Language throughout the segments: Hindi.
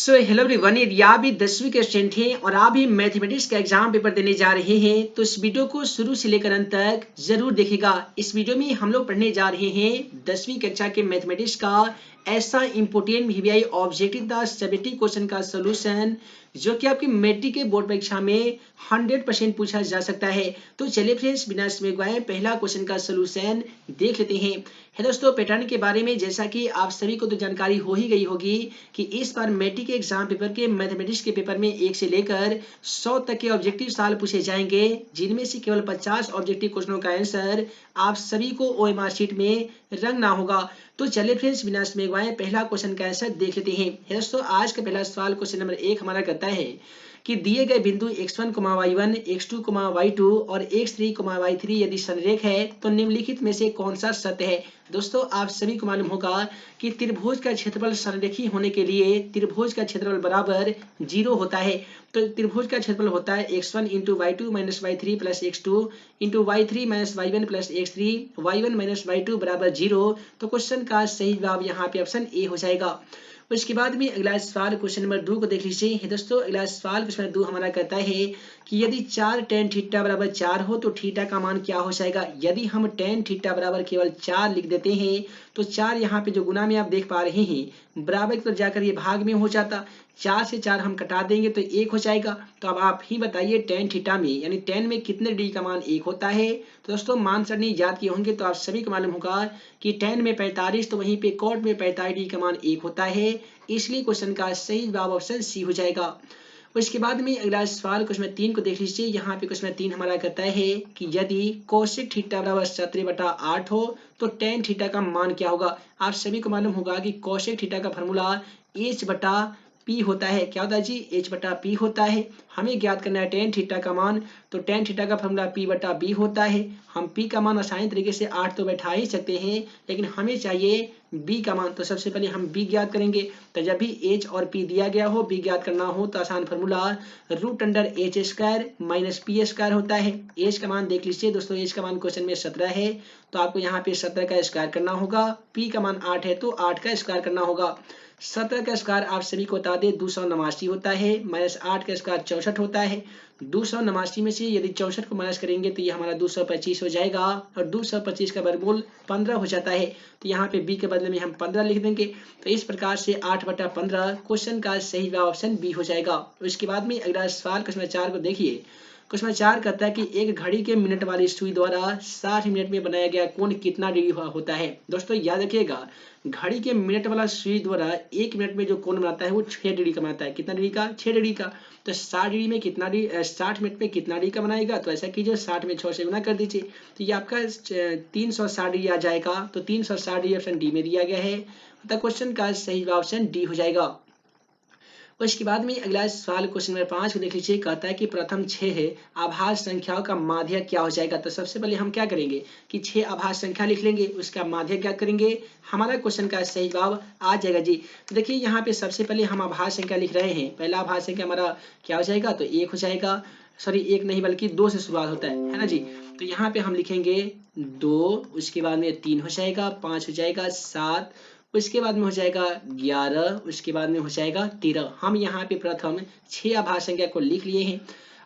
सो हेलो एवरीवन, यदि आप भी 10वीं के स्टूडेंट हैं और आप भी मैथमेटिक्स का एग्जाम पेपर देने जा रहे हैं तो इस वीडियो को शुरू से लेकर अंत तक जरूर देखिएगा। इस वीडियो में हम लोग पढ़ने जा रहे हैं 10वीं कक्षा के मैथमेटिक्स का ऐसा important VVI objective the stability question का सोल्यूशन जो कि आपकी मैट्रिक के बोर्ड परीक्षा में 100% पूछा जा सकता है। तो चलिए फ्रेंड्स, बिना समय गवाए पहला क्वेश्चन का सोल्यूशन देख लेते हैं। है दोस्तों, पैटर्न के बारे में जैसा कि आप सभी को तो जानकारी हो ही गई होगी कि इस बार मैट्रिक के एग्जाम पेपर के मैथमेटिक्स के पेपर में 1 से लेकर 100 तक के ऑब्जेक्टिव सवाल पूछे जाएंगे, जिनमें से केवल 50 ऑब्जेक्टिव क्वेश्चनों का आंसर आप सभी को ओएमआर शीट में रंगना होगा। तो चलिए फ्रेंड्स, बिना समय गवाए पहला क्वेश्चन का आंसर देख लेते हैं। दोस्तों, आज का पहला सवाल क्वेश्चन नंबर 1 हमारा कहता है कि दिए गए बिंदु x1, y1, x2, y2 और x3, y3 यदि संरेख है तो निम्नलिखित में से कौन सा सत्य है। दोस्तों, आप सभी को मालूम होगा कि त्रिभुज का क्षेत्रफल संरेखी होने के लिए त्रिभुज का क्षेत्रफल बराबर 0 होता है। तो त्रिभुज का क्षेत्रफल होता है x1 into y2 minus y3 plus x2 into y3 minus y1 plus x3 y1 minus y2 बराबर 0। तो क्वेश्चन का सही जवाब यहाँ पे ऑप्शन ए हो जाएगा। उसके बाद में अगला सवाल क्वेश्चन नंबर 2 को देख लीजिए। दोस्तों, अगला सवाल क्वेश्चन नंबर 2 हमारा कहता है कि यदि 4 tan थीटा बराबर 4 हो तो थीटा का मान क्या हो जाएगा। यदि हम tan थीटा बराबर केवल 4 लिख देते हैं तो 4 यहाँ पे जो गुना में आप देख पा रहे हैं बराबर की तरफ जाकर ये भाग में हो जाता, 4 से 4 हम कटा देंगे तो 1 हो जाएगा। तो अब आप ही बताइए tan थीटा में यानी tan में कितने डिग्री का मान 1 होता है। तो दोस्तों, मान सरणी याद किए होंगे तो आप सभी को मालूम होगा कि tan में 45 तो वहीं पे cot में 45 डिग्री का मान 1 होता है, इसलिए क्वेश्चन का सही जवाब ऑप्शन सी हो जाएगा। उसके बाद में अगला सवाल क्वेश्चन 3 को देख लीजिए। यहाँ पे क्वेश्चन 3 हमारा कहता है कि यदि कोसेक थीटा बराबर 17/8 हो तो tan थीटा का मान क्या होगा। आप सभी को मालूम होगा कि कोसेक थीटा का फॉर्मूला h/p होता है। क्या होता है जी? h/p होता है। हमें ज्ञात करना है tan थीटा का मान, तो tan थीटा का फॉर्मूला p/b होता है। हम p का मान आसानी तरीके से 8 तो बैठा ही सकते हैं, लेकिन हमें चाहिए b का मान। तो सबसे पहले हम b ज्ञात करेंगे। तो जब भी h और p दिया गया हो, b ज्ञात करना हो तो आसान फॉर्मूला √h² माइनस p² होता है। h का मान देख लीजिए दोस्तों, h का मान क्वेश्चन में 17 है तो आपको यहाँ पे 17 का स्क्वायर करना होगा। p का मान 8 है तो 8 का स्क्वायर करना होगा। 17 का स्क्वायर आप सभी को बता दें 289 होता है, माइनस 8 का स्क्वायर 64 होता है। 289 में से यदि 64 को माइनस करेंगे तो ये हमारा 225 हो जाएगा और 225 का वर्गमूल 15 हो जाता है। तो यहाँ पे b के बदले में हम 15 लिख देंगे। तो इस प्रकार से 8/15 क्वेश्चन का सही जवाब ऑप्शन बी हो जाएगा। उसके बाद में अगला सवाल क्वेश्चन 4 को देखिए। क्वेश्चन 4 कहता है कि एक घड़ी के मिनट वाली सुई द्वारा 60 मिनट में बनाया गया कोण कितना डिग्री होता है। दोस्तों, याद रखिएगा, घड़ी के मिनट वाला सुई द्वारा 1 मिनट में जो कोण बनाता है वो 6 डिग्री का बनाता है। कितना डिग्री का? 6 डिग्री का। तो 60 डिग्री में कितना 60 मिनट में कितना डिग्री का बनाएगा? तो ऐसा कीजिए, 60 में 6 से गुना कर दीजिए तो ये आपका 360 डिग्री आ जाएगा। तो 360 डिग्री ऑप्शन डी में दिया गया है, तो क्वेश्चन का सही जवाब ऑप्शन डी हो जाएगा। उसके बाद में अगला सवाल क्वेश्चन नंबर 5 को देख लीजिए। कहता है कि प्रथम 6 है आभाज्य संख्याओं का माध्य क्या हो जाएगा। तो सबसे पहले हम क्या करेंगे कि 6 आभाज्य संख्या लिख लेंगे, उसका माध्य क्या करेंगे, हमारा क्वेश्चन का सही जवाब आ जाएगा जी। तो देखिए, यहाँ पे सबसे पहले हम आभाज्य संख्या लिख रहे हैं। पहला आभाज्य संख्या हमारा क्या हो जाएगा, तो 1 हो जाएगा। सॉरी, 1 नहीं बल्कि 2 से शुरुआत होता है ना जी। तो यहाँ पे हम लिखेंगे 2, उसके बाद में 3 हो जाएगा, 5 हो जाएगा, 7, उसके बाद में हो जाएगा 11, उसके बाद में हो जाएगा 13। हम यहाँ पे प्रथम 6 आभाज्य संख्या को लिख लिए हैं।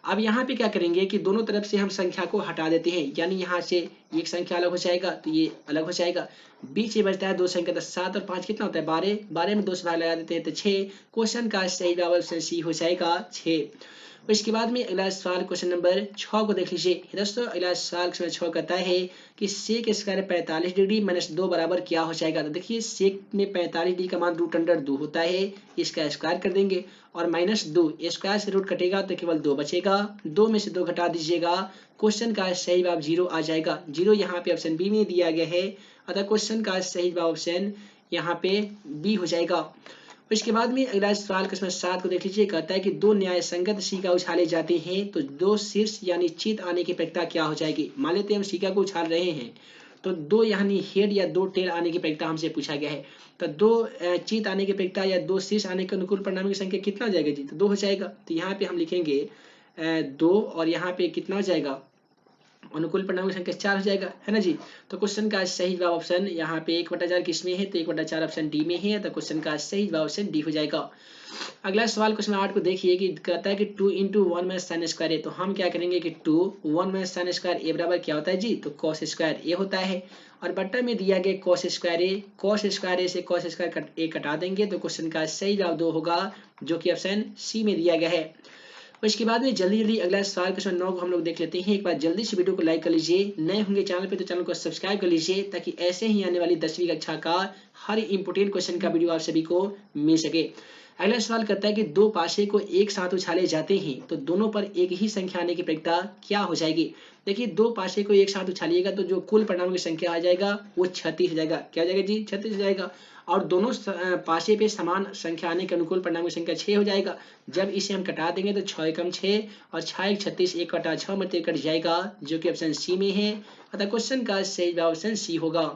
अब यहाँ पे क्या करेंगे कि दोनों तरफ से हम संख्या को हटा देते हैं, यानी यहाँ से एक संख्या अलग हो जाएगा तो ये अलग हो जाएगा। बीच में बचता है 2 संख्या, तो 7 और 5 कितना होता है 12, 12 में 2 से भाग लगा देते हैं तो 6। क्वेश्चन का सही जवाब ऑप्शन सी हो जाएगा 6। इसके बाद में अगला सवाल क्वेश्चन नंबर 6 को देख लीजिए। दोस्तों, अगला सवाल क्वेश्चन 6 कहता है कि सेक स्क्वायर 45 डिग्री माइनस 2 बराबर क्या हो जाएगा। तो देखिए, सेक में 45 डिग्री का मान √2 होता है, इसका स्क्वायर कर देंगे और माइनस 2, स्क्वायर से रूट कटेगा तो केवल 2 बचेगा, 2 में से 2 घटा दीजिएगा। क्वेश्चन का सही जवाब 0 आ जाएगा। 0 यहाँ पे ऑप्शन बी में दिया गया है, अतः क्वेश्चन का सही जवाब ऑप्शन यहाँ पे बी हो जाएगा। उसके बाद में अगला सवाल क्वेश्चन 7 को देख लीजिए। कहता है कि 2 न्याय संगत सिक्का उछाले जाते हैं तो 2 शीर्ष यानी चित आने की प्रक्रिया क्या हो जाएगी। मान लेते हैं हम सिक्का को उछाल रहे हैं तो 2 यानी हेड या 2 टेल आने की प्रक्रिया हमसे पूछा गया है। तो 2 चित आने की प्रक्रिया या 2 शीर्ष आने के अनुकूल परिणाम की संख्या कितना हो जाएगा जी, तो 2 हो जाएगा। तो यहाँ पे हम लिखेंगे 2 और यहाँ पे कितना हो जाएगा अनुकूल परिणामों की संख्या 4 हो जाएगा, है ना जी। तो क्वेश्चन का सही जवाब ऑप्शन यहाँ पे 1/4 किसमें है, तो 1/4 ऑप्शन डी में है, तो क्वेश्चन का सही जवाब ऑप्शन डी हो जाएगा। अगला सवाल क्वेश्चन 8 को देखिए कि कहता है कि 2 इंटू 1 में साइन स्क्वायर है, तो हम क्या करेंगे कि 2 1 में साइन स्क्वायर ए बराबर क्या होता है जी, तो कॉस स्क्वायर ए होता है, और बट्टा में दिया गया कॉस स्क्वायर ए, कॉस स्क्वायर ए से कॉस स्क्वायर ए कटा देंगे, तो क्वेश्चन का सही जवाब 2 होगा, जो कि ऑप्शन सी में दिया गया है। उसके बाद में जल्दी जल्दी अगला सवाल क्वेश्चन 9 को हम लोग देख लेते हैं। एक बार जल्दी से वीडियो को लाइक कर लीजिए, नए होंगे चैनल पे तो चैनल को सब्सक्राइब कर लीजिए, ताकि ऐसे ही आने वाली 10वीं कक्षा का हर इंपोर्टेंट क्वेश्चन का वीडियो आप सभी को मिल सके। अगला सवाल कहता है कि दो पासे को एक साथ उछाले जाते हैं तो दोनों पर एक ही संख्या आने की प्रवृत्ति क्या हो जाएगी। देखिए, दो पासे को एक साथ उछालिएगा तो जो कुल परिणामों की संख्या आ जाएगा वो 36 हो जाएगा। क्या हो जाएगा जी, 36 हो जाएगा। और दोनों पासे पे समान संख्या आने के अनुकूल परिणामों की संख्या 6 हो जाएगा। जब इसे हम कटा देंगे तो 6 एकम 6 और 6 एक 36, 1 कटा 6 मतलब कट जाएगा, जो कि ऑप्शन सी में है, अतः क्वेश्चन का सही जवाब ऑप्शन सी होगा।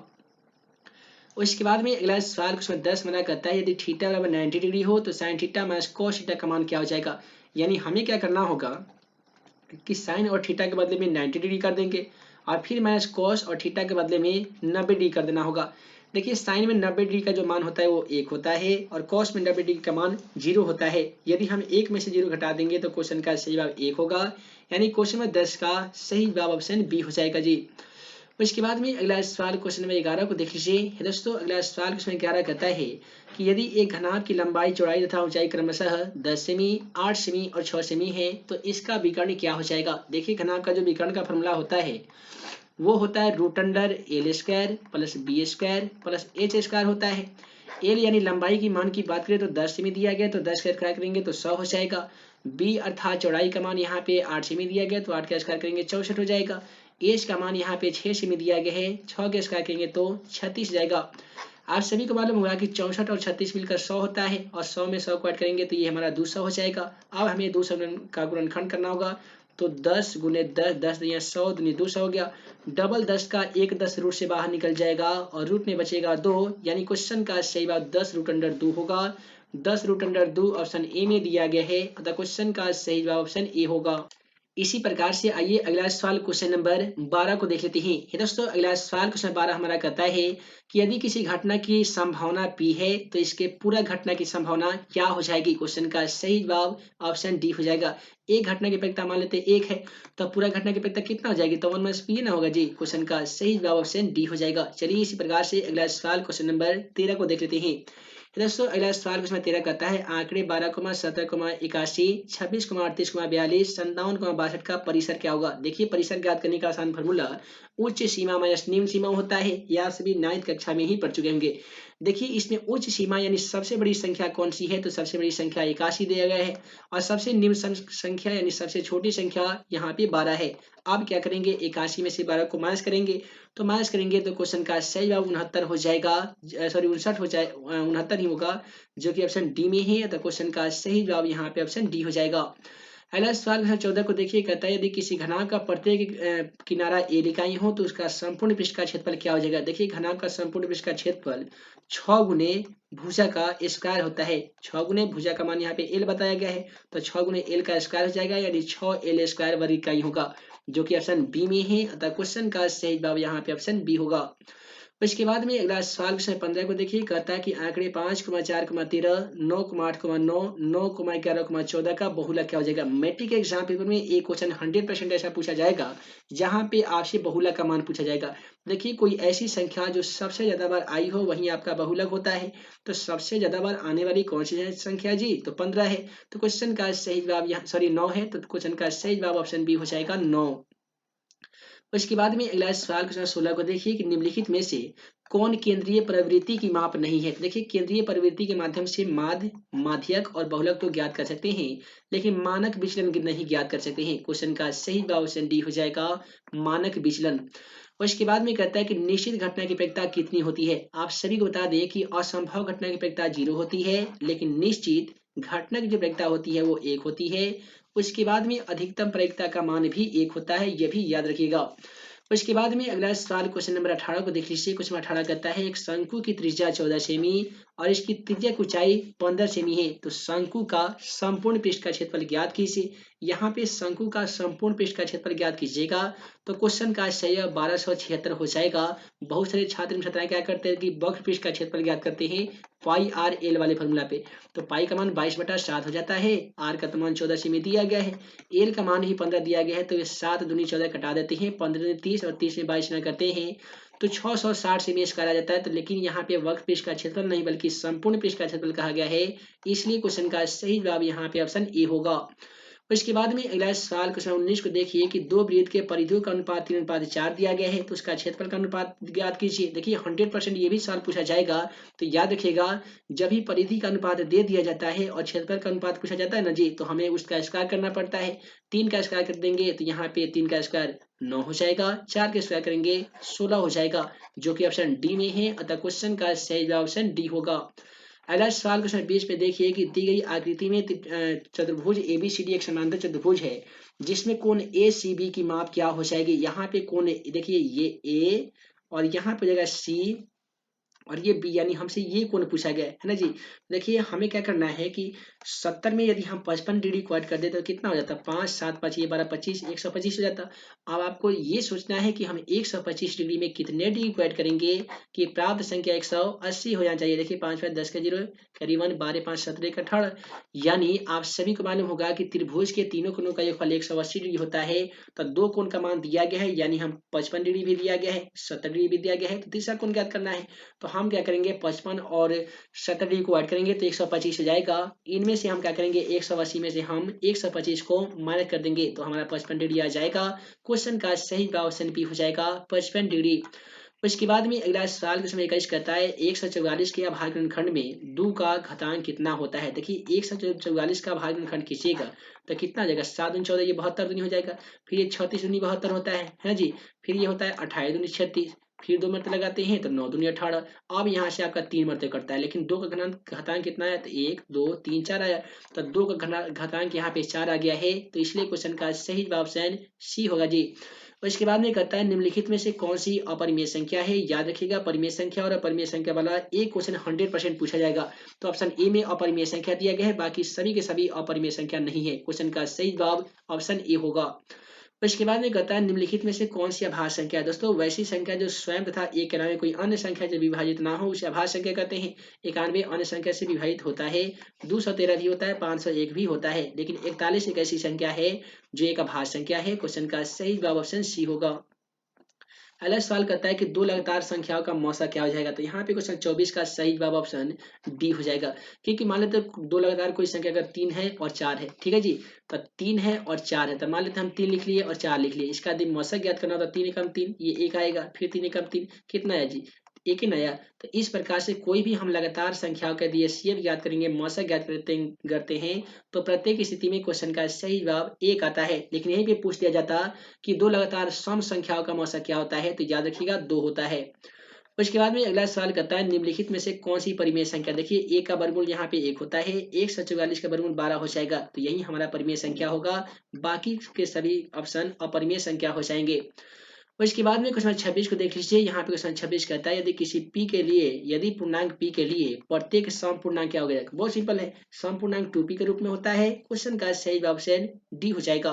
उसके बाद में अगला सवाल क्वेश्चन 10 मना करता है यदि थीटा बराबर 90 डिग्री हो तो sine theta minus cos theta का मान क्या हो जाएगा। यानी हमें क्या करना होगा कि साइन और थीटा के बदले में 90 डिग्री कर देंगे, और फिर माइनस कोस और थीटा के बदले में 90 डिग्री कर देना होगा। देखिए, साइन में 90 डिग्री का जो मान होता है वो 1 होता है, और कोस में 90 डिग्री का मान 0 होता है। यदि हम 1 में से 0 घटा देंगे तो क्वेश्चन का सही जवाब 1 होगा, यानी क्वेश्चन में 10 का सही जवाब ऑप्शन बी हो जाएगा जी। इसके बाद में अगला सवाल क्वेश्चन नंबर 11 को देख लीजिए दोस्तों। अगला सवाल क्वेश्चन 11 कहता है कि यदि एक घनाभ की लंबाई, चौड़ाई तथा ऊंचाई क्रमशः 10 सेमी, 8 सेमी और 6 सेमी है तो इसका विकर्ण क्या हो जाएगा। देखिए, घनाभ का जो विकर्ण का फॉर्मूला होता है वो होता है root under L square plus B square plus H square होता है। एल यानी लंबाई की मान की बात करें तो 10 सेमी दिया गया, तो 10 का स्क्वायर करेंगे तो 100 हो जाएगा। बी अर्थात चौड़ाई का मान यहाँ पे 8 सेमी दिया गया, तो 8 का स्क्वायर करेंगे 64 हो जाएगा। एच का मान यहाँ पे 6 सेमी दिया गया है, 6 के स्क्वायर करेंगे तो 36 जाएगा। आप सभी को मालूम होगा कि 64 और 36 मिलकर 100 होता है, और 100 में 100 को ऐड करेंगे तो ये हमारा 200 हो जाएगा। अब हमें 200 का गुणनखंड करना होगा, तो 10 गुने 10, 10 या 100 दुनी 200 हो गया। डबल 10 का एक 10 रूट से बाहर निकल जाएगा और रूट में बचेगा 2, यानी क्वेश्चन का सही जवाब 10 रूट अंडर 2 होगा। 10 रूट अंडर 2 ऑप्शन ए में दिया गया है, अतः क्वेश्चन का सही जवाब ऑप्शन ए होगा। इसी प्रकार से आइए अगला सवाल क्वेश्चन नंबर 12 को देख लेते हैं। ये दोस्तों अगला सवाल क्वेश्चन 12 हमारा कहता है कि यदि किसी घटना की संभावना P है तो इसके पूरा घटना की संभावना क्या हो जाएगी। क्वेश्चन का सही जवाब ऑप्शन डी हो जाएगा। एक घटना की प्रवृत्ति मान लेते हैं 1 है, तो पूरा घटना की प्रवृत्ति कितना हो जाएगी, तो 1 माइनस पी ना होगा जी। क्वेश्चन का सही जवाब ऑप्शन डी हो जाएगा। चलिए इसी प्रकार से अगला सवाल क्वेश्चन नंबर 13 को देख लेते हैं। दोस्तों अगला सवाल क्वेश्चन 13 कहता है आंकड़े 12, 17, 81, 26, 38, 42, 57, 62 का परिसर क्या होगा। देखिए, परिसर ज्ञात करने का आसान फॉर्मूला उच्च सीमा माइनस निम्न सीमा होता है, या सभी 9th कक्षा में ही पढ़ चुके होंगे। देखिए, इसमें उच्च सीमा यानी सबसे बड़ी संख्या कौन सी है, तो सबसे बड़ी संख्या 81 दिया गया है, और सबसे निम्न संख्या यानी सबसे छोटी संख्या यहाँ पे 12 है। अब क्या करेंगे, 81 में से 12 को माइनस करेंगे, तो माइनस करेंगे तो क्वेश्चन का सही जवाब 69 हो जाएगा, सॉरी 59 हो जाए, 69 ही होगा, जो कि ऑप्शन डी में है, तो क्वेश्चन का सही जवाब यहाँ पे ऑप्शन डी हो जाएगा। अगला सवाल क्वेश्चन 14 को देखिए, कहता है यदि किसी घनाभ का प्रत्येक किनारा ए इकाई हो तो उसका संपूर्ण पृष्ठ का क्षेत्रफल क्या हो जाएगा। देखिए, घनाभ का संपूर्ण पृष्ठ का क्षेत्रफल 6 गुने भुजा का स्क्वायर होता है। 6 गुने भुजा का मान यहाँ पे एल बताया गया है, तो 6 गुने एल का स्क्वायर हो जाएगा, यानी 6 एल स्क्वायर वर्ग इकाई होगा, जो कि ऑप्शन बी में है, अतः क्वेश्चन का सही जवाब यहाँ पे ऑप्शन बी होगा। इसके बाद में अगला सवाल क्वेश्चन 15 को देखिए, कहता है कि आंकड़े 5, 4, 13, 9, 8, 9, 9, 11, 14 का बहुलक क्या हो जाएगा। मैट्रिक एग्जाम पेपर में एक क्वेश्चन 100% ऐसा पूछा जाएगा जहां पे आपसे बहुलक का मान पूछा जाएगा। देखिए, कोई ऐसी संख्या जो सबसे ज्यादा बार आई हो वही आपका बहुलक होता है, तो सबसे ज्यादा बार आने वाली कौन सी संख्या जी, तो 15 है, तो क्वेश्चन का सही जवाब यहाँ सॉरी 9 है, तो क्वेश्चन का सही जवाब ऑप्शन बी हो जाएगा 9। उसके बाद में अगला सवाल क्वेश्चन 16 को देखिए कि निम्नलिखित में से कौन केंद्रीय प्रवृत्ति की माप नहीं है। देखिए, केंद्रीय प्रवृत्ति के माध्यम से माध्य, माध्यक और बहुलक तो ज्ञात कर सकते हैं, लेकिन मानक विचलन नहीं ज्ञात कर सकते हैं। क्वेश्चन का सही जवाब ऑप्शन डी हो जाएगा, मानक विचलन। और इसके बाद में कहता है कि निश्चित घटना की प्रवृत्ति कितनी होती है। आप सभी को बता दें कि असंभव घटना की प्रवृत्ति 0 होती है, लेकिन निश्चित घटना की जो प्रवृत्ति होती है वो 1 होती है। उसके बाद में अधिकतम प्रवृत्ति का मान भी 1 होता है, यह भी याद रखिएगा। उसके बाद में अगला सवाल क्वेश्चन नंबर 18 को देख लीजिए। क्वेश्चन 18 कहता है एक शंकु की त्रिज्या 14 सेमी और इसकी त्रिज्या की ऊंचाई 15 सेमी है, तो शंकु का संपूर्ण पृष्ठ का क्षेत्रफल ज्ञात कीजिए। यहाँ पे शंकु का संपूर्ण पृष्ठ का क्षेत्रफल ज्ञात कीजिएगा तो क्वेश्चन का सही 1276 हो जाएगा। बहुत सारे छात्र छात्राएं क्या करते हैं कि वक्र पृष्ठ का क्षेत्रफल ज्ञात करते हैं पाई आर एल वाले फॉर्मूला पे, तो पाई का मान 22/7 हो जाता है, आर का मान 14 सेमी दिया गया है, एल का मान ही 15 दिया गया है, तो ये 7 दूनी 14 कटा देते हैं, 15 में 30 और 30 में 22 ना करते हैं तो 660 सेमी स्क्वायर आ जाता है। तो लेकिन यहाँ पे वक्र पृष्ठ का क्षेत्रफल नहीं बल्कि संपूर्ण पृष्ठ का क्षेत्रफल कहा गया है, इसलिए क्वेश्चन का सही जवाब यहाँ पे ऑप्शन ए होगा। उसके बाद में अगला सवाल क्वेश्चन 19 को देखिए कि दो वृत्त के परिधियों का अनुपात 3:4 दिया गया है, तो उसका क्षेत्रफल का अनुपात ज्ञात कीजिए। देखिए 100% ये भी सवाल पूछा जाएगा, तो याद रखिएगा जब भी परिधि का अनुपात दे दिया जाता है और क्षेत्रफल का अनुपात पूछा जाता है ना जी, तो हमें उसका स्क्वायर करना पड़ता है। 3 का स्क्वायर कर देंगे तो यहाँ पे 3 का स्क्वायर 9 हो जाएगा, 4 के स्क्वायर करेंगे 16 हो जाएगा, जो कि ऑप्शन डी में है, अतः क्वेश्चन का सही जवाब ऑप्शन डी होगा। अगला सवाल क्वेश्चन 20 पे देखिए कि दी गई आकृति में चतुर्भुज एबीसीडी एक समांतर चतुर्भुज है जिसमें कोण ए सी बी की माप क्या हो जाएगी। यहाँ पे कोण देखिए ये ए और यहाँ पे जगह सी और ये बी, यानी हमसे ये कोण पूछा गया है ना जी। देखिए हमें क्या करना है कि 70 में यदि हम 55 डिग्री को ऐड कर दे तो कितना हो जाता है, 5 7 5 ये 12 25 125 हो जाता। अब आपको ये सोचना है कि हम 125 डिग्री में कितने डिग्री को ऐड करेंगे कि प्राप्त संख्या 180 हो जाना चाहिए। देखिए 5 5 10 के 0 करीबन 12 5 17 18, यानी आप सभी को मालूम होगा कि त्रिभुज के तीनों कोणों का योगफल 180 डिग्री होता है, तो दो कोण का मान दिया गया है, यानी हम 55 डिग्री भी दिया गया है 70 डिग्री भी दिया गया है, तो तीसरा कोण ज्ञात करना है। तो हम क्या करेंगे 55 और 70 डिग्री को ऐड करेंगे तो 125 हो जाएगा। इनमें से हम क्या करेंगे 180 में से हम 125 को माइनस कर देंगे तो हमारा 55 डिग्री आ जाएगा। क्वेश्चन का सही जवाब ऑप्शन बी हो जाएगा 55 डिग्री। उसके बाद में अगला सवाल क्वेश्चन 21 कहता है 144 के अभाज्य खंड में 2 का घातांक कितना होता है। देखिए 144 का अभाज्य खंड खींचिएगा तो कितना आ जाएगा 7 दूनी 14 ये 72 दूनी हो जाएगा, फिर ये 36 दूनी 72 होता है जी, फिर ये होता है 28 दूनी 36, फिर 2 मरते लगाते हैं तो 9 दूनी 18। अब यहाँ से आपका 3 मरते कटता है, लेकिन 2 का घातांक कितना है तो 1 2 3 4 आया, तो 2 का घातांक यहाँ पे 4 आ गया है, तो इसलिए क्वेश्चन का सही जवाब ऑप्शन सी होगा जी। और इसके बाद में कहता है निम्नलिखित में से कौन सी अपरिमेय संख्या है। याद रखिएगा परिमेय संख्या और अपरिमेय संख्या वाला एक क्वेश्चन 100% पूछा जाएगा, तो ऑप्शन ए में अपरिमेय संख्या दिया गया है, बाकी सभी के सभी अपरिमेय संख्या नहीं है। क्वेश्चन का सही जवाब ऑप्शन ए होगा। इसके बाद में कहता है निम्नलिखित में से कौन सी अभाज्य संख्या है। दोस्तों वैसी संख्या जो स्वयं तथा एक के अलावा कोई अन्य संख्या से विभाजित ना हो उसे अभाज्य संख्या कहते हैं। 91 अन्य संख्या से विभाजित होता है, 213 भी होता है, 501 भी होता है, लेकिन 41 एक ऐसी संख्या है जो एक अभाज्य संख्या है। क्वेश्चन का सही जवाब ऑप्शन सी होगा। अगला सवाल करता है कि दो लगातार संख्याओं का मौसा क्या हो जाएगा। तो यहाँ पे क्वेश्चन 24 का सही जवाब ऑप्शन डी हो जाएगा, क्योंकि मान लेते दो लगातार कोई संख्या अगर 3 है और 4 है, ठीक है जी, तो 3 है और 4 है, तो मान लेते हम 3 लिख लिए और 4 लिख लिए, इसका यदि मौसा ज्ञात करना होता 3 एकम 3 ये 1 आएगा, फिर 3 एकम 3 कितना है जी एक ही नया। तो इस प्रकार से कोई भी हम लगातार संख्याओं का यदि एचसीएफ ज्ञात करेंगे मौसा ज्ञात करते हैं तो प्रत्येक स्थिति में क्वेश्चन का सही जवाब 1 आता है। लेकिन यहीं पे पूछ दिया जाता कि दो लगातार सम संख्याओं का मौसा क्या होता है, तो याद रखिएगा 2 होता है। उसके बाद में अगला सवाल करता है निम्नलिखित में से कौन सी परिमेय संख्या। देखिए एक का वर्गमूल यहाँ पे 1 होता है, 144 का वर्गमूल 12 हो जाएगा, तो यही हमारा परिमेय संख्या होगा, बाकी के सभी ऑप्शन अपरिमेय संख्या हो जाएंगे। और इसके बाद में क्वेश्चन 26 को देख लीजिए। यहाँ पे क्वेश्चन 26 कहता है यदि किसी p के लिए यदि पूर्णांक p के लिए प्रत्येक सम पूर्णांक क्या हो गया, बहुत सिंपल है, सम पूर्णांक 2p के रूप में होता है। क्वेश्चन का सही जवाब ऑप्शन डी हो जाएगा।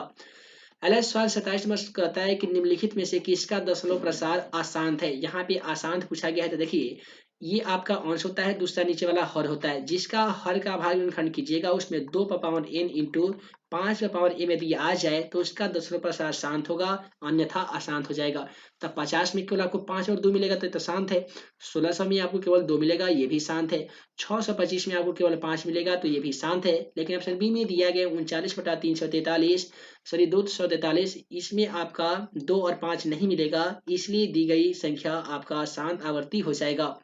अगला सवाल 27 नंबर कहता है कि निम्नलिखित में से किसका दशमलव प्रसार अशांत है। यहाँ पे अशांत पूछा गया है, तो देखिए ये आपका अंश होता है, दूसरा नीचे वाला हर होता है, जिसका हर का भाग खंड कीजिएगा उसमें 2 का पावर n इंटू 5 का पावर m यदि आ जाए तो उसका दशमलव प्रसार शांत होगा, अन्यथा अशांत हो जाएगा। तब 50 में केवल आपको 5 और 2 मिलेगा तो शांत है, 1600 में आपको केवल 2 मिलेगा ये भी शांत है, 625 में आपको केवल 5 मिलेगा तो ये भी शांत है। लेकिन ऑप्शन बी में दिया गया 39/343 सॉरी 243, इसमें आपका 2 और 5 नहीं मिलेगा, इसलिए दी गई संख्या आपका शांत आवर्ती हो जाएगा।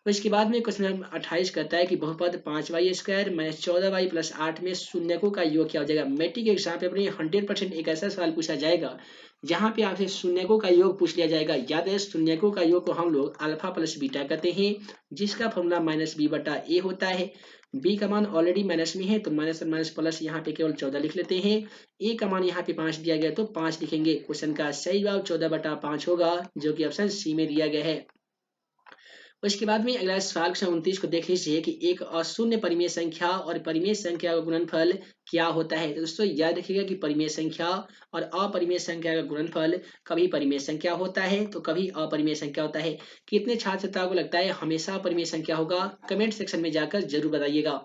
तो इसके बाद में क्वेश्चन नंबर 28 कहता है कि बहुपद 5y square minus 14y plus 8 में शून्यकों का योग क्या हो जाएगा। मैट्रिक एग्जाम पेपर में 100% एक ऐसा सवाल पूछा जाएगा जहां पे आपसे शून्यकों का योग पूछ लिया जाएगा। याद है शून्यकों का योग को हम लोग अल्फा प्लस बीटा कहते हैं, जिसका फॉर्मूला माइनस बी बटा ए होता है। बी का मान ऑलरेडी माइनस में है तो माइनस और माइनस प्लस यहाँ पे केवल 14 लिख लेते हैं। ए का मान यहाँ पे 5 दिया गया तो 5 लिखेंगे। क्वेश्चन का सही जवाब 14/5 होगा, जो कि ऑप्शन सी में दिया गया है। उसके बाद में अगला सवाल क्वेश्चन 29 को देख लीजिए कि एक अशून्य परिमेय संख्या और परिमेय संख्या का गुणनफल क्या होता है। तो दोस्तों याद रखिएगा कि परिमेय संख्या और अपरिमेय संख्या का गुणनफल कभी परिमेय संख्या होता है तो कभी अपरिमेय संख्या होता है। कितने छात्र छात्राओं को लगता है हमेशा परिमेय संख्या होगा, कमेंट सेक्शन में जाकर जरूर बताइएगा।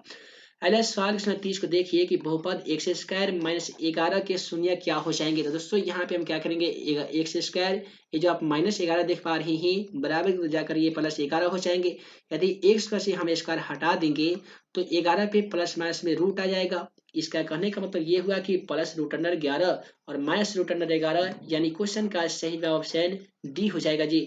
अगला सवाल क्वेश्चन 30 को देखिए कि बहुपद एक्स स्क्वायर माइनस 11 के शून्य क्या हो जाएंगे। तो दोस्तों यहाँ पे हम क्या करेंगे, एक्स स्क्वायर ये जो आप -11 देख पा रहे हैं बराबर में जाकर ये +11 हो जाएंगे। यदि एक्स पर से हम स्क्वायर हटा देंगे तो 11 पे प्लस माइनस में रूट आ जाएगा। इसका कहने का मतलब ये हुआ कि +√11 और -√11, यानी क्वेश्चन का सही जवाब ऑप्शन डी हो जाएगा जी।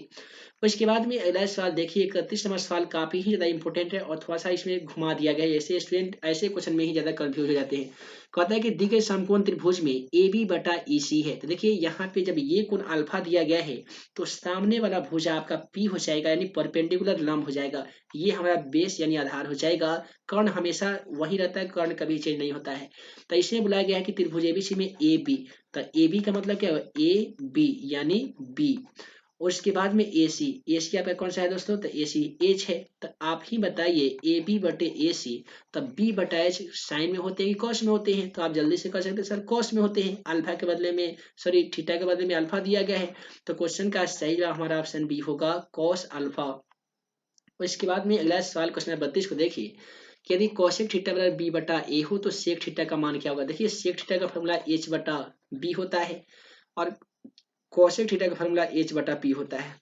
उसके बाद में अगला सवाल देखिए 31 नंबर सवाल काफी ही ज्यादा इंपॉर्टेंट है और थोड़ा सा इसमें घुमा दिया गया है, ऐसे स्टूडेंट ऐसे क्वेश्चन में ही ज्यादा कंफ्यूज हो जाते हैं। कहता है कि दी गई समकोण त्रिभुज में ए बी बटा ई सी है। तो देखिए यहाँ पे जब ये कोण अल्फा दिया गया है तो सामने वाला भुजा आपका पी हो जाएगा, यानी परपेंडिकुलर लंब हो जाएगा। ये हमारा बेस यानी आधार हो जाएगा। कर्ण हमेशा वही रहता है, कर्ण कभी चेंज नहीं होता है। तो इसमें बुलाया गया है कि त्रिभुज एबीसी में ए बी। तो ए बी का मतलब क्या है, ए बी यानी बी। और इसके बाद में ए सी आपका कौन सा है दोस्तों, तो ए सी एच है। तो आप ही बताइए ए बी बटे ए सी, तब बी बटा एच साइन में होते हैं कि कॉस में होते हैं। तो आप जल्दी से कर सकते हैं सर कॉस में होते हैं, अल्फा के बदले में सॉरी थीटा के बदले में अल्फा दिया गया है। तो क्वेश्चन का सही जवाब हमारा ऑप्शन बी होगा, कॉस अल्फा। और इसके बाद में अगला सवाल क्वेश्चन नंबर 32 को देखिए कि यदि कोसेक थीटा बराबर बी बटा ए हो तो सेक थीटा का मान क्या होगा। देखिए सेक थीटा का फॉर्मूला एच बटा बी होता है और कोसेक थीटा का फॉर्मूला एच बटा पी होता है।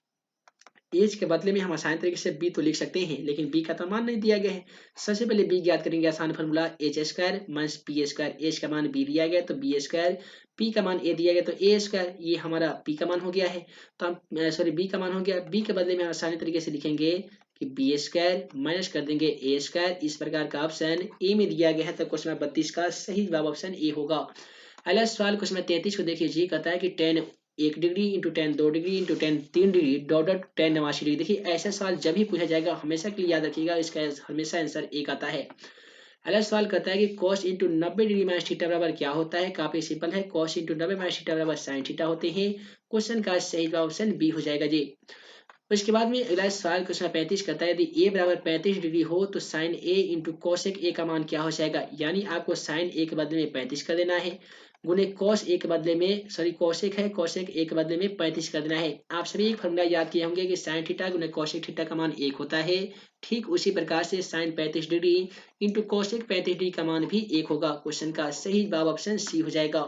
एच के बदले में हम आसान तरीके से बी तो लिख सकते हैं, लेकिन बी का तो मान नहीं दिया गया है। सबसे पहले बी ज्ञात करेंगे, आसान formula H square minus P square. H का मान बी दिया गया तो बी स्क्वायर, पी का मान ए दिया गया तो ए स्क्वायर। ये हमारा पी का मान हो गया है। तो हम सॉरी बी का मान हो गया, बी के बदले में हम आसानी तरीके से लिखेंगे कि बी स्क्वायर माइनस कर देंगे ए स्क्वायर। इस प्रकार का ऑप्शन ए में दिया गया है। तो क्वेश्चन 32 का सही जवाब ऑप्शन ए होगा। अगला सवाल क्वेश्चन 33 को देखिए जी, कहता है कि 10 1 degree into 10 2 degree into 10 3 degree dot dot 10 89 degree. देखिए ऐसा सवाल जब भी पूछा जाएगा हमेशा के लिए याद रखिएगा, इसका हमेशा आंसर एक आता है। अगला सवाल कहता है कि cos into 90 degree minus theta बराबर क्या होता है। काफी सिंपल है, cos इंटू 90 माइनस थीटा बराबर साइन थीटा होते हैं। क्वेश्चन का सही जवाब ऑप्शन बी हो जाएगा जी। उसके बाद में अगला सवाल क्वेश्चन 35 कहता है यदि ए बराबर 35 डिग्री हो तो sine A into cosec A का मान क्या हो जाएगा। यानी आपको साइन ए के बदले में 35 कर देना है, गुने कॉस ए के बदले में सॉरी कोसेक है, कोसेक ए के बदले में 35 कर देना है। आप सभी एक फॉर्मूला याद किए होंगे कि साइन थीटा गुने कोसेक थीटा का मान 1 होता है। ठीक उसी प्रकार से sine 35 degree into cosec 35 degree का मान भी 1 होगा। क्वेश्चन का सही जवाब ऑप्शन सी हो जाएगा।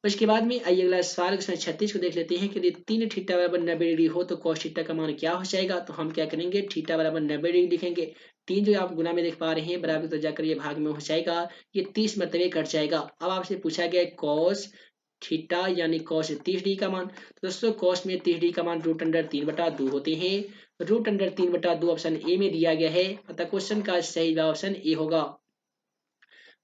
उसके बाद में आइए अगला सवाल 36 को देख लेते हैं कि यदि 3 थीटा बराबर 90 डिग्री हो तो cos थीटा का मान क्या हो जाएगा। तो हम क्या करेंगे, थीटा बराबर 90 डिग्री लिखेंगे। 3 जो आप गुना में देख पा रहे हैं बराबर तो जाकर ये भाग में हो जाएगा, ये 30 मतलब कट जाएगा। अब आपसे पूछा गया cos थीटा यानी cos 30 डिग्री का मान। तो दोस्तों cos में 30 डिग्री का मान √3/2 होते हैं। √3/2 ऑप्शन ए में दिया गया है, अतः क्वेश्चन का सही जवाब ऑप्शन ए होगा।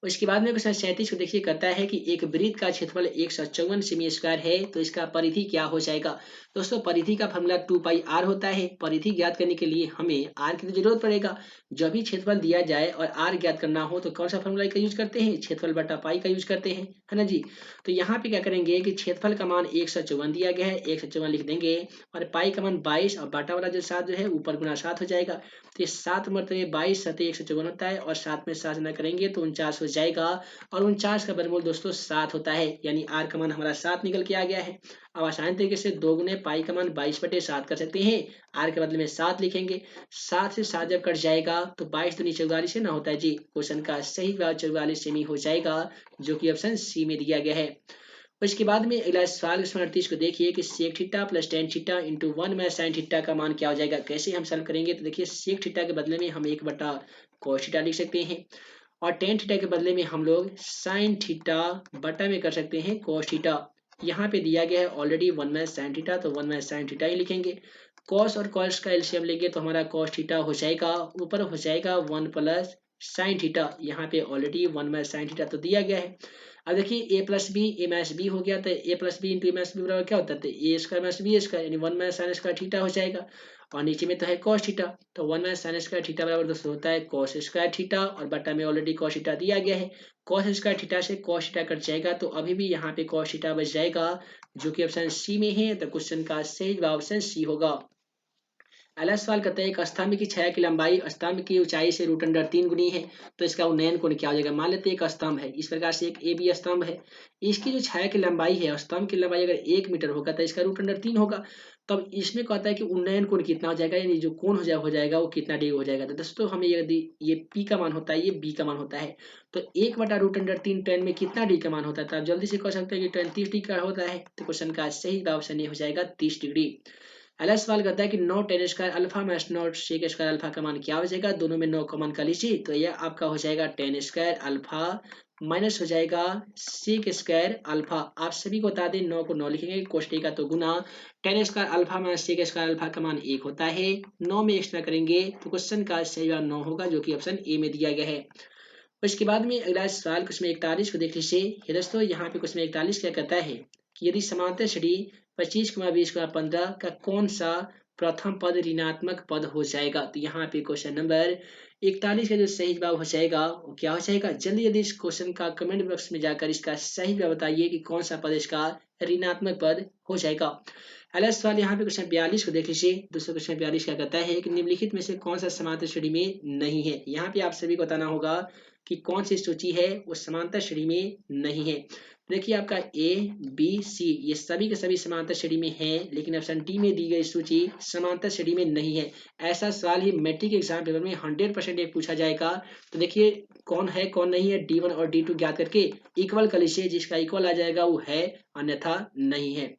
उसके बाद में क्वेश्चन 37 को देखिए, कहता है कि एक वृत्त का क्षेत्रफल 154 सेमी स्क्वायर है तो इसका परिधि क्या हो जाएगा। दोस्तों परिधि का फॉर्मूला 2πr होता है। परिधि ज्ञात करने के लिए हमें r की जरूरत पड़ेगा। जब भी क्षेत्रफल दिया जाए और r ज्ञात करना हो तो कौन सा फॉर्मूला का यूज करते हैं, क्षेत्रफल बटा पाई का यूज करते हैं, है ना जी। तो यहाँ पे क्या करेंगे कि क्षेत्रफल का मान 154 दिया गया है, 154 लिख देंगे और पाई का मान 22 और बाटा वाला जो 7 जो है ऊपर गुना 7 हो जाएगा। तो ये 7 मरतबे 22 सतह 154 होता है और 7 में 7 न करेंगे तो 49 हो जाएगा। और 49 का वर्गमूल दोस्तों 7 होता है, यानी r का मान हमारा 7 निकल के आ गया है। अब आसान तरीके से 2 गुने पाई का मान 22/7 कर सकते हैं, r के बदले में 7 लिखेंगे। 7 से 7 जब कट जाएगा तो 22 दूनी 44 से ना होता है जी। क्वेश्चन का सही जवाब 44 सेमी हो जाएगा, जो कि ऑप्शन सी में दिया गया है। उसके बाद में अगला सवाल 38 को देखिए कि sec theta plus tan theta into 1 में साइन थीटा का मान क्या हो जाएगा। कैसे हम सॉल्व करेंगे, तो देखिए सेक थीटा के बदले में हम 1/cos थीटा लिख सकते हैं और टेन थीटा के बदले में हम लोग साइन थीटा बटा में कर सकते हैं cos थीटा। यहाँ पे दिया गया है ऑलरेडी 1 में साइन थीटा, तो 1 में साइन थीटा ही लिखेंगे। cos और cos का एलसीएम लेंगे तो हमारा cos थीटा हो जाएगा, ऊपर हो जाएगा 1 + साइन थीटा, यहाँ पे ऑलरेडी 1 बाय साइन थीटा तो दिया गया है। अब देखिए a plus B A minus B हो गया, तो a plus B into A minus B बराबर क्या होता है, तो A square minus B square यानी 1 माइनस साइन स्क्वायर थीटा हो जाएगा। और नीचे में तो है कॉस थीटा, तो 1 माइनस साइन स्क्वायर थीटा बराबर दोस्तों होता है कॉस स्क्वायर थीटा, और बटा में ऑलरेडी कॉस थीटा दिया गया है। कॉस स्क्वायर थीटा से कॉस थीटा कट जाएगा, तो अभी भी यहाँ पे कॉस थीटा बच जाएगा, जो कि ऑप्शन सी में है। तो क्वेश्चन का सही जवाब ऑप्शन सी होगा। अगला सवाल कहता है एक स्तंभ की छाया की लंबाई स्तंभ की ऊंचाई से √3 गुनी है, तो इसका उन्नयन कोण क्या हो जाएगा। मान लेते हैं एक स्तंभ है, इस प्रकार से एक ए बी स्तंभ है, इसकी जो छाया की लंबाई है, स्तंभ की लंबाई अगर 1 मीटर होगा तो इसका √3 होगा। तब इसमें कहता है कि उन्नयन कोण कितना हो जाएगा, यानी जो कोण हो जाएगा वो कितना डिग्री हो जाएगा। तो दोस्तों हमें यदि ये पी का मान होता है, ये बी का मान होता है, तो 1/√3 tan में कितना डिग्री का मान होता है, तो आप जल्दी से कह सकते हैं कि tan 30 डिग्री का होता है। तो क्वेश्चन का सही जवाब ऑप्शन ए हो जाएगा 30 डिग्री। अगला सवाल कहता है कि 9 tan square alpha minus 9 sec square alpha का मान क्या हो जाएगा। दोनों में 9 कॉमन कर लीजिए, तो यह आपका हो जाएगा tan स्क्वायर अल्फा माइनस हो जाएगा sec स्क्वायर अल्फा। आप सभी को बता दें 9 को 9 लिखेंगे, कोष्टक का तो गुना, tan square alpha minus sec square alpha का मान 1 होता है, 9 में एक्स्ट्रा करेंगे तो क्वेश्चन का सही जवाब 9 होगा, जो कि ऑप्शन ए में दिया गया है। उसके बाद में अगला सवाल क्वेश्चन 41 को देख लीजिए। ये दोस्तों यहाँ पे क्वेश्चन 41 क्या कहता है कि यदि समांतर श्रेणी 25, 20, 15 का कौन सा प्रथम पद ऋणात्मक पद हो जाएगा। तो यहाँ पे क्वेश्चन नंबर 41 का जो सही जवाब हो जाएगा वो क्या हो जाएगा। जल्दी जल्दी इस क्वेश्चन का कमेंट बॉक्स में जाकर इसका सही जवाब बताइए कि कौन सा पद इसका ऋणात्मक पद हो जाएगा। अगला सवाल यहाँ पे क्वेश्चन 42 को देख लीजिए। दूसरा क्वेश्चन 42 क्या कहता है कि निम्नलिखित में से कौन सा समांतर श्रेणी में नहीं है। यहाँ पे आप सभी को बताना होगा कि कौन सी सूची है वो समांतर श्रेणी में नहीं है। देखिए आपका ए बी सी ये सभी के सभी समांतर श्रेणी में है, लेकिन ऑप्शन डी में दी गई सूची समांतर श्रेणी में नहीं है। ऐसा सवाल ही मैट्रिक एग्जाम पेपर में 100% एक पूछा जाएगा। तो देखिए कौन है कौन नहीं है, D1 और D2 ज्ञात करके इक्वल कर लीजिए, जिसका इक्वल आ जाएगा वो है, अन्यथा नहीं है।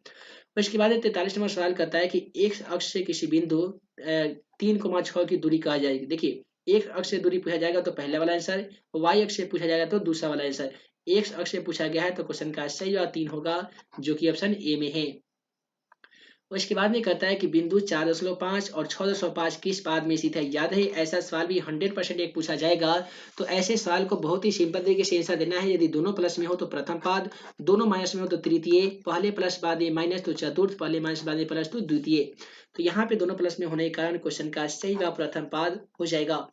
उसके बाद 43 नंबर सवाल कहता है कि एक अक्ष से किसी बिंदु 3,6 की दूरी कहा जाएगी। देखिए एक अक्ष से दूरी पूछा जाएगा तो पहला वाला आंसर, वाई अक्ष से पूछा जाएगा तो दूसरा वाला आंसर। एक अक्ष से पूछा गया है तो क्वेश्चन का सही जवाब 3 होगा, जो कि ऑप्शन ए में है। उसके बाद में कहता है कि बिंदु 4.5 और 6.5 किस पाद में स्थित है। याद है ऐसा सवाल भी 100% एक पूछा जाएगा। तो ऐसे सवाल को बहुत ही सिंपल तरीके से आंसर देना है। यदि दोनों प्लस में हो तो प्रथम पाद, दोनों माइनस में हो तो तृतीय, पहले प्लस बाद में माइनस तो चतुर्थ, पहले माइनस बाद में प्लस तो द्वितीय। तो यहाँ पे दोनों प्लस में होने के कारण क्वेश्चन का सही जवाब प्रथम पाद हो जाएगा।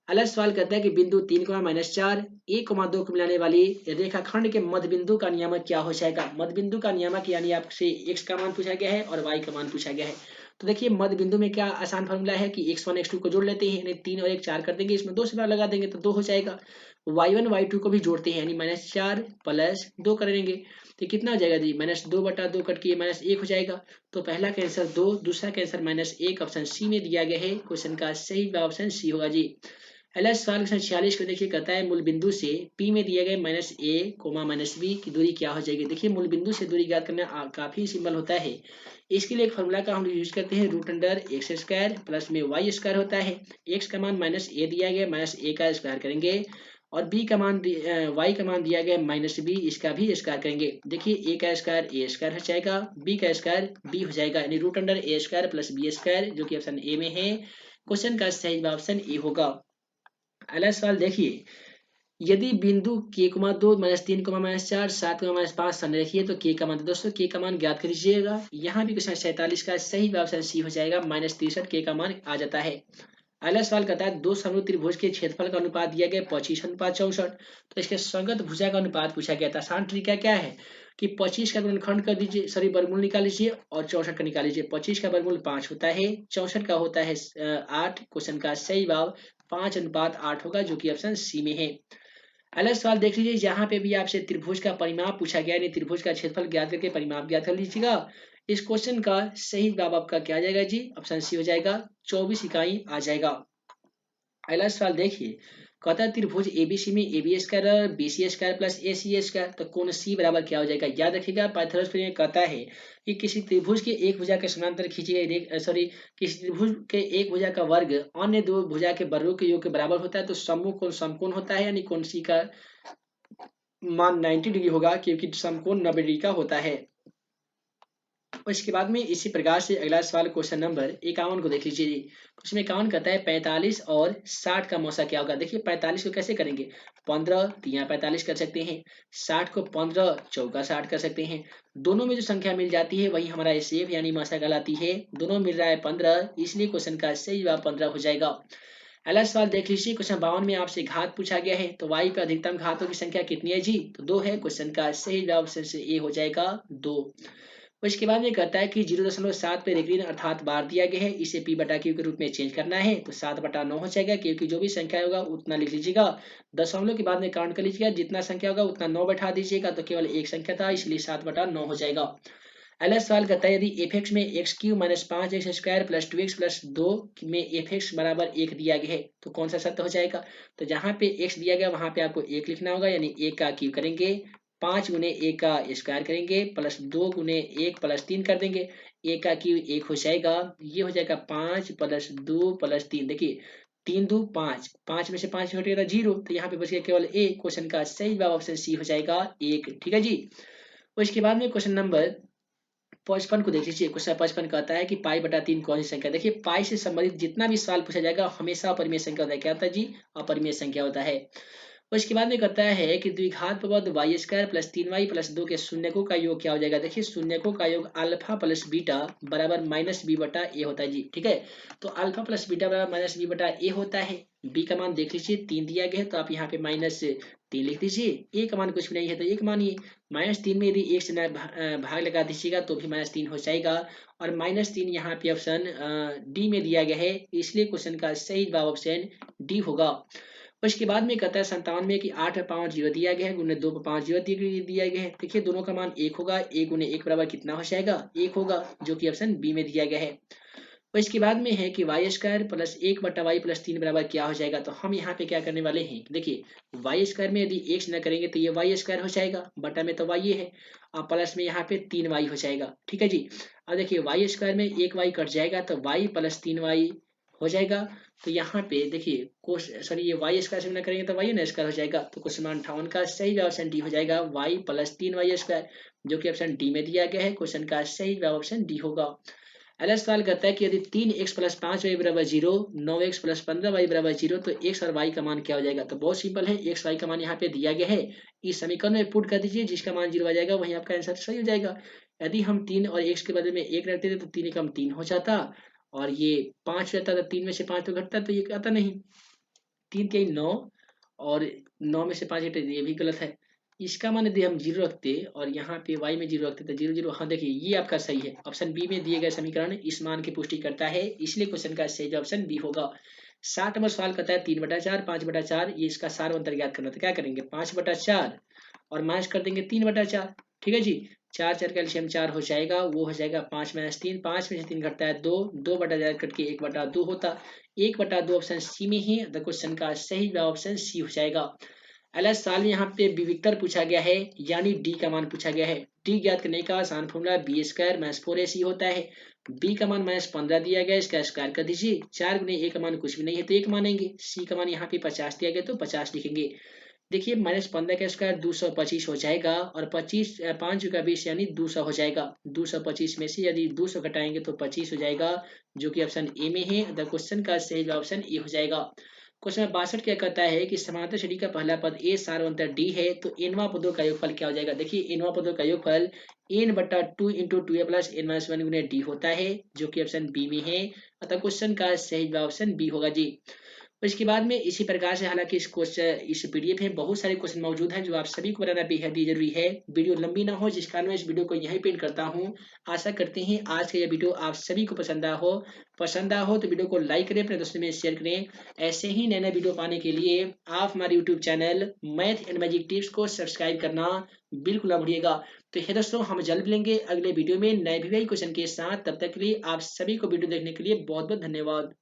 अगला सवाल कहता है कि बिंदु 3,-4 1,2 को मिलाने वाली रेखाखंड के मध्य बिंदु का नियामक क्या हो जाएगा। मध्य बिंदु का नियामक यानी आपसे x का मान पूछा गया है और y का मान पूछा गया है। तो देखिए मध्य बिंदु में क्या आसान फॉर्मूला है कि x1 x2 को जोड़ लेते हैं, यानी 3 और 1 4 कर देंगे, इसमें 2 से बार लगा देंगे तो 2 हो जाएगा। y1 y2 को भी जोड़ते हैं, यानी -4 + 2 करेंगे तो कितना हो जाएगा जी, -2/2 कट के -1 हो जाएगा। तो पहला का आंसर 2, दूसरा का आंसर -1 ऑप्शन सी में दिया गया है। क्वेश्चन का सही जवाब ऑप्शन सी होगा जी। अगला सवाल क्वेश्चन 46 को देखिए कहता है मूल बिंदु से P में दिए गए -a, -b की दूरी क्या हो जाएगी। देखिए मूल बिंदु से दूरी ज्ञात करना काफी सिंपल होता है। इसके लिए एक फॉर्मूला का हम यूज करते हैं √x² प्लस में y² होता है। x का मान -a दिया गया, -a का स्क्वायर करेंगे और b का मान y का मान दिया गया -b, इसका भी स्क्वायर करेंगे। देखिए a का स्क्वायर a² हो जाएगा, b का स्क्वायर b हो जाएगा, यानी √a² प्लस b², जो कि ऑप्शन ए में है। क्वेश्चन का सही जवाब ऑप्शन ए होगा। अगला सवाल देखिए, यदि बिंदु k,2 -3, -4 7, -5 संरेखीय तो k का मान, दोस्तों k का मान ज्ञात कीजिएगा। यहाँ भी क्वेश्चन 47 का सही जवाब ऑप्शन सी हो जाएगा, -63 k का मान आ जाता है। अगला सवाल कहता है दो समरूप त्रिभुज के क्षेत्रफल का अनुपात दिया गया 25:64, तो इसके संगत भुजा का अनुपात पूछा गया था। आसान तरीका क्या है कि 25 का गुणनखंड कर दीजिए, सॉरी वर्गमूल निकाल लीजिए और 64 का निकाल लीजिए। 25 का वर्गमूल 5 होता है, 64 का होता है 8। क्वेश्चन का सही जवाब 5:8 होगा, जो कि ऑप्शन सी में है। अगला सवाल देख लीजिए, यहाँ पे भी आपसे त्रिभुज का परिमाप पूछा गया है, त्रिभुज का क्षेत्रफल ज्ञात करके परिमाप ज्ञात कर लीजिएगा। इस क्वेश्चन का सही जवाब आपका क्या आ जाएगा जी, ऑप्शन सी हो जाएगा, 24 इकाई आ जाएगा। अगला सवाल देखिए, कहता है त्रिभुज एबीसी में AB² BC² प्लस AC² तो कोण C बराबर क्या हो जाएगा। याद रखिएगा पाइथागोरस थ्योरम में कहता है कि किसी त्रिभुज के एक भुजा के समांतर खींची गई सॉरी किसी त्रिभुज के एक भुजा का वर्ग अन्य दो भुजा के वर्गों के योग के बराबर होता है, तो समूह कोण समकोण होता है, यानी कोण C का मान 90 डिग्री होगा, क्योंकि समकोण 90 डिग्री का होता है। उसके बाद में इसी प्रकार से अगला सवाल क्वेश्चन नंबर 51 को देख लीजिए जी। उसमें 51 कहता है 45 और 60 का मौसा क्या होगा। देखिए 45 को कैसे करेंगे, 15 3 45 कर सकते हैं, 60 को 15 चौका 60 कर सकते हैं। दोनों में जो संख्या मिल जाती है वही हमारा एसएफ यानी मौसा कहलाती है। दोनों मिल रहा है 15, इसलिए क्वेश्चन का सही जवाब 15 हो जाएगा। अगला सवाल देख लीजिए, क्वेश्चन 52 में आपसे घात पूछा गया है, तो y पे अधिकतम घातों की संख्या कितनी है जी, तो 2 है। क्वेश्चन का सही जवाब ऑप्शन से ए हो जाएगा 2। उसके बाद में कहता है कि 0.7 पे रेडियन अर्थात बार दिया गया है, इसे पी बटा क्यू के रूप में चेंज करना है, तो 7/9 हो जाएगा, क्योंकि जो भी संख्या होगा उतना लिख लीजिएगा। दशमलव के बाद में काउंट कर लीजिएगा, जितना संख्या होगा उतना 9 बैठा दीजिएगा, तो केवल एक संख्या था इसलिए 7/9 हो जाएगा। अगला सवाल कहता है यदि एफ एक्स में x Q minus 5x² plus 2x plus 2 में एफ एक्स बराबर 1 दिया गया है, तो कौन सा सत्य हो जाएगा। तो जहाँ पे x दिया गया वहां पे आपको 1 लिखना होगा, यानी 1 का क्यू करेंगे, 5 गुने 1 का स्क्वायर करेंगे, प्लस 2 गुने 1 प्लस 3 कर देंगे, 1 का क्यू 1 हो जाएगा। ये हो जाएगा 5 प्लस 2 प्लस 3, देखिए 3 2 5, 5 में से 5 घटेगा 0, तो यहाँ पे बच गया केवल 1। क्वेश्चन का सही जवाब ऑप्शन सी हो जाएगा 1। ठीक है जी। उसके बाद में क्वेश्चन नंबर 55 को देख लीजिए। क्वेश्चन 55 कहता है कि पाई बटा 3 कौन सी संख्या। देखिए पाई से संबंधित जितना भी सवाल पूछा जाएगा हमेशा अपरिमेय संख्या होता है। क्या होता है जी, अपरिमेय संख्या होता है। उसके बाद में कहता है कि द्विघात प्रपद y² प्लस 3y प्लस 2 के शून्यकों का योग क्या हो जाएगा। देखिए शून्यकों का योग अल्फा प्लस बीटा बराबर माइनस बी बटा ए होता है जी। ठीक है, तो अल्फा प्लस बीटा बराबर माइनस बी बटा ए होता है। बी का मान देख लीजिए 3 दिया गया है, तो आप यहाँ पे -3 लिख दीजिए। ए का मान कुछ भी नहीं है तो एक मानिए, -3 में यदि एक से भाग लगा दीजिएगा तो भी -3 हो जाएगा, और -3 यहाँ पे ऑप्शन डी में दिया गया है, इसलिए क्वेश्चन का सही जवाब ऑप्शन डी होगा। उसके बाद में कहता है 57 में कि 8 पे 5 जीरो दिया गया है, गुने 2 पे 5 जीरो दिया गया है। देखिए दोनों का मान 1 होगा, 1 गुने 1 बराबर कितना हो जाएगा, 1 होगा, जो कि ऑप्शन बी में दिया गया है। और इसके बाद में है कि y² प्लस 1 बटा वाई प्लस 3 बराबर क्या हो जाएगा। तो हम यहाँ पे क्या करने वाले हैं, देखिए y² में यदि x न करेंगे तो ये y² हो जाएगा, बटा में तो y है, और प्लस में यहाँ पे 3y हो जाएगा। ठीक है जी। अब देखिए y² में 1y कट जाएगा तो y प्लस 3y हो जाएगा। तो यहाँ पे देखिए सॉरी ये y² से गुणा करेंगे तो y न स्क्वायर हो जाएगा, तो क्वेश्चन 58 का सही जवाब ऑप्शन डी हो जाएगा, y प्लस 3y², जो कि ऑप्शन डी में दिया गया है। क्वेश्चन का सही जवाब ऑप्शन डी होगा। अगला सवाल कहता है कि यदि 3x प्लस 5y बराबर 0, 9x प्लस 15y बराबर 0, तो x और y का मान क्या हो जाएगा। तो बहुत सिंपल है, x y का मान यहाँ पे दिया गया है, इस समीकरण में पुट कर दीजिए, जिसका मान 0 आ जाएगा वही आपका आंसर सही हो जाएगा। यदि हम 3 और x के बदले में 1 रखते थे तो 3 एकम 3 हो जाता, और ये 5 रहता, तो 3 में से 5 तो घटता, तो ये आता नहीं, 3 के 9, और 9 में से 5 घटे, ये भी गलत है। इसका मान यदि हम 0 रखते और यहाँ पे y में 0 रखते तो 0 0, हाँ देखिए ये आपका सही है, ऑप्शन बी में दिए गए समीकरण इस मान की पुष्टि करता है, इसलिए क्वेश्चन का सही ऑप्शन बी होगा। 60 नंबर सवाल कहता है 3/4 5/4, ये इसका सार अंतर ज्ञात करना, तो क्या करेंगे 5/4 और माइनस कर देंगे 3/4। ठीक है जी, 4 4 का एलसीएम 4 हो जाएगा, वो हो जाएगा 5 - 3, 5 में से 3 घटता है 2, 2/4 कट के 1/2 होता, 1/2 ऑप्शन सी में ही द क्वेश्चन का सही जवाब ऑप्शन सी हो जाएगा। अगला सवाल में यहाँ पे विविक्तर पूछा गया है, यानी डी का मान पूछा गया है। डी ज्ञात करने का आसान फॉर्मूला b² माइनस 4ac होता है। b का मान -15 दिया गया, इसका स्क्वायर कर दीजिए, 4 गुने a का मान कुछ भी नहीं है तो 1 मानेंगे, c का मान यहाँ पे 50 दिया गया तो 50 लिखेंगे। देखिए -15 का स्क्वायर 225 हो जाएगा, और 25 5 का 20 यानी 200 हो जाएगा। 225 में से यदि 200 घटाएंगे तो 25 हो जाएगा, जो कि ऑप्शन ए में है। द क्वेश्चन का सही जवाब ऑप्शन ए हो जाएगा। क्वेश्चन 62 क्या कहता है कि समांतर श्रेणी का पहला पद ए सारवंतर डी है, तो एनवा पदों का योगफल क्या हो जाएगा। देखिए एनवा पदों का योगफल n/2 into 2a plus n-1 गुने डी होता है, जो कि ऑप्शन बी में है, अतः क्वेश्चन का सही जवाब ऑप्शन बी होगा जी। और इसके बाद में इसी प्रकार से, हालांकि इस पीडीएफ में बहुत सारे क्वेश्चन मौजूद हैं जो आप सभी को बनाना बेहद ही जरूरी है। वीडियो लंबी ना हो, जिस कारण मैं इस वीडियो को यहीं पेंट करता हूं। आशा करते हैं आज का यह वीडियो आप सभी को पसंद आया हो तो वीडियो को लाइक करें, अपने दोस्तों में शेयर करें। ऐसे ही नए नए वीडियो पाने के लिए आप हमारे YouTube channel math and magic tips को सब्सक्राइब करना बिल्कुल ना भूलिएगा। तो है दोस्तों, हम जल्द मिलेंगे अगले वीडियो में नए भी क्वेश्चन के साथ। तब तक के लिए आप सभी को वीडियो देखने के लिए बहुत बहुत धन्यवाद।